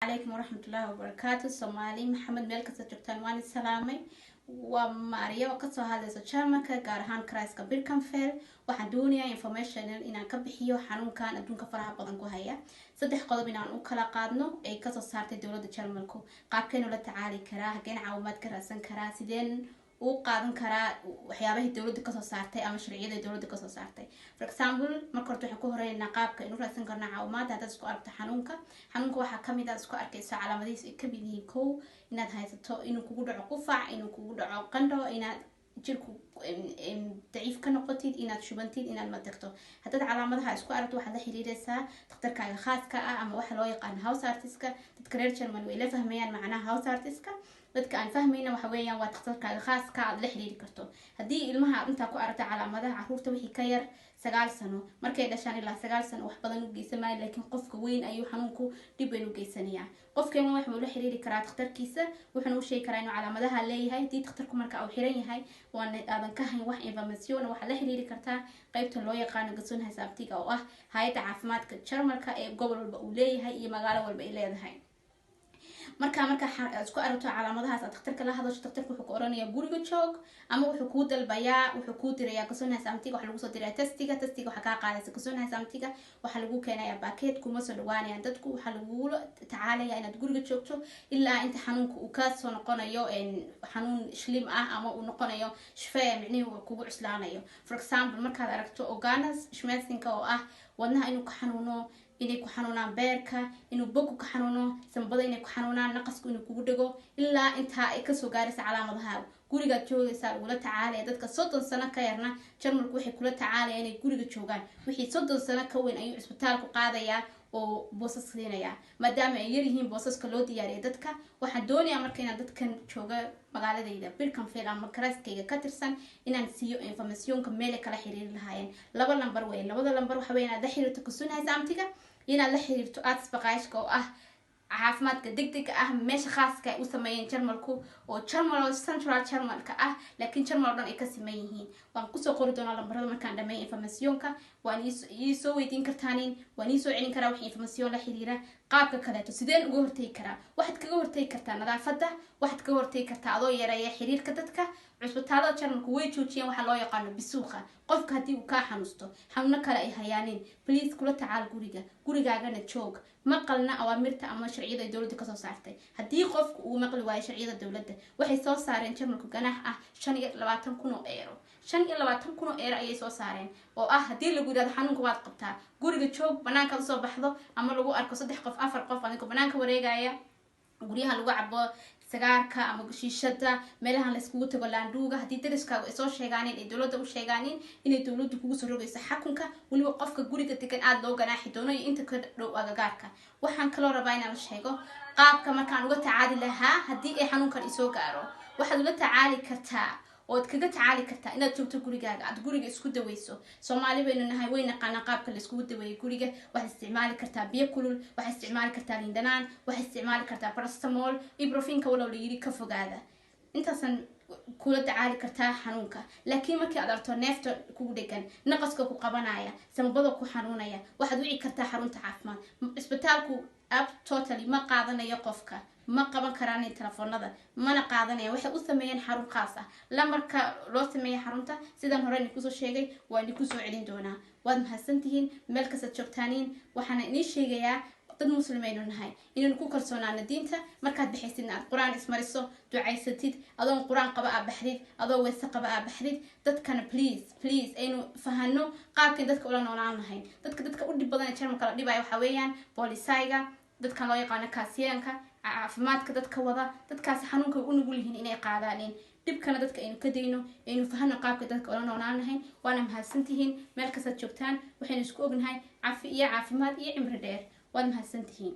عليكم ورحمة الله وبركاته. سومالي محمد ميل كسر جبتان واني سلامي وماريا وقصة هذا سوشامك قارهان كرايسكا بيركنفيل waxaan doonayaa information inaan ka bixiyo xanuunkan adduunka faraha badan ku haya saddex qodob inaan u kala qaadno ay ka soo saartay dawladda Jarmalku qaabkeen la tacaali karaa hageen caawimaad ka raadsan karaa sideen u qaadan karaa waxyaabaha dawladda ka soo saartay ama sharciyada dawladda ka soo saartay for example marka hore waxaan ku horeynaa qaabka inuu raadsan karno caawimaad hadda isku aragto xanuunka waxa kamid ah isku arkaysa calaamadihiisa ay ka mid yihiin kow inaad haysato inuu kugu dhaco qufac inuu kugu dhaco qandho inaad jirku ضعيف كنقطتي إناد شبنتي إناد ما تكتو حتى علامتها اسكو أردت واحد حريرسا تختار كاي خاص كا أما واحد لو يقان هاوس ارتسكا تتكرر شرمن ويلا فهميان معناها هاوس ارتسكا dadka aan fahmayna waxa weeyaan waa takhtarkaaga khaaska aad la xiriiri karto hadii ilmaha inta ku aragta calaamadaha caruurta wixii ka yar 9 sano markay dhashaan ilaa 9 sano wax badan u geysanay laakiin qofka weyn ayuu xanuunku dib weyn u geysanayaa qofkeena waxa uu la xiriiri karaa takhtarkiisa wuxuu u sheegi karaa inuu calaamadaha leeyahay hadii takhtarku marka uu xiran yahay waan aadan ka hayn wax information waxa la xiriiri kartaa qaybta loo yaqaan gasoon xisaabtiga oo ah hay'adda caafimaadka Jarmalka ee gobol walba uu leeyahay iyo magaalo walba ay leedahay marka isku aragto calaamadahaas takhtarka la hadasho takhtarku wuxuu ku oranayaa guriga joog ama wuxuu ku dalbayaa wuxuu ku dirayaa kasoonaha samtiga waxa lagu soo diraa testiga waxa ka qaadaysa kasoonaha samtiga waxa lagu keenayaa packet kuma soo dhawaanayaan dadku waxa lagu tacaalayaa inaad guriga joogto ilaa inta xanuunku uu ka soo noqonayo xanuun shlim ah ama uu noqonayo shifaa micnihiisu kugu cuslaanayo for example markaad aragto organas schmerzinka oo ah wadnaha inuu ka xanuuno inay ku xanuunaan beerka inuu bogu ka xanuuno sanbada inay ku xanuunaan naqasku inuu kugu dhago ilaa inta ay ka soo gaaraysa calaamadaha guriga joogaysa ula tacaalay dadka 30 sano ka yarna Jarmalku waxay kula tacaalayaan inay guriga joogaan wixii 30 sano ka weyn ayuu isbitaalku qaadayaa oo boosas siinaya maadaama ay yar yihiin boosaska loo diyaariyay dadka waxaan doonayaa marka inaan dadkan jooga magaaladayda Birkenfeld ama Karaaskayga ka tirsan inaan siiyo informationka meel kala xiriir lahaayeen laba lambar labada lambar waxa weeyaan aad xiriirto kasoonahay samtiga inaad la xiriirto adsbaqaashka oo ah caafimaadka degdega ah meesha khaaska u sameeyeen Jarmalku oo Jarmal Central Jarmalka ah laakiin Jarmal dhan ay ka sameeyeen waan ku soo qori doonaa lambarada markaan dhameeyo informationka waan soo weydiin kartaan waan soo celin karaa wax information la xiriira qaabka kale to sideen uga hortay karaa waxaad kaga hortay kartaa nadaafada waxaad kaga hortay kartaa adoo yareeya xiriirka dadka cusbitaalada Jarmalku way joojiyeen waxa loo yaqaan bisuuqa qofka hadii uu ka xanuusto xanuun kale ay hayaanin please kula tacaal gurigaagana joog maqalna awaamirta ama sharciyada dawladda ka soo saartay hadii qofku uu maqli waayo sharciyada dawladda waxay soo saareen Jarmalku ganax ah 25,000 €25,000 ayay soo saareen oo ah hadii lagu yiraahdo xanuunka waad qabtaa guriga joog banaanka soo baxdo ama lagu arko 3 qof 4 qof adiga banaanka wareegaya guriyaha lagu cabo sagaarka ama shiishada meelaha la iskugu tago laanduuga hadii dariskaagu ay soo sheegaan in dawladda u sheegaan inay dawladdu kugu soo rogayso xakunka waliba qofka guriga degan aad loo ganaaxi doono inta ka dhow agagaarka waxaan kala rabaa inaan sheego qaabka markaan uga tacaali lahaa hadii ay xanuunkan isoo gaaro waxaad ula tacaali kartaa oo kaga tacaali kartaa inaad joogto gurigaaga aad guriga isku daweyso Soomaali baynu nahay way naqaan qaabka la isku daweeyo guriga waxa isticmaali kartaa biyo kulul waxa isticmaali kartaa lindanaan waxa isticmaali kartaa paracetamol ibuprofen wala la yiri ka fogaada intaasan kula tacaali kartaa xanuunka laakiin markii aad aragto neefta kugu dhegan naqaska ku qabanaya sanbada ku xanuunaya waxaad wici kartaa xarunta caafimaad isbitaalku totally ma qaadanayo qofka ma qaban karaan telefoonada mana qaadanaya waxa u sameeyeen xarun khaas ah lambarka loo sameeyay xarunta sidan hore ku soo sheegay waan ku soo celin doonaa waad mahadsantihiin meel kasta joogtaaniin waxaan idin sheegayaa dad muslimiin nahay inaan ku kalsoonaano diinta markaad bixaysid aad quraan ismariso ducaysatid adoon quraan qaba baxrid adoo wees qaba baxrid dadkana please aynu fahano qaabka dadka ula noolaan lahayn dadka u dhib badan Jarmalka la dhibay waxa weeyaan boolisayga dadka loo yaqaan kaasiyanka caafimaadka dadka wada dadkaas xanuunka u nugul yihiin inay qaadaan dibkana dadka aynu ka deeyno aynu fahano qaabka dadka ula noolaan lahayn waana mahadsantihiin meel kasta joogtaan waxaynu isku ognahay caafimaad iyo cimri dheer waad mahadsantihiin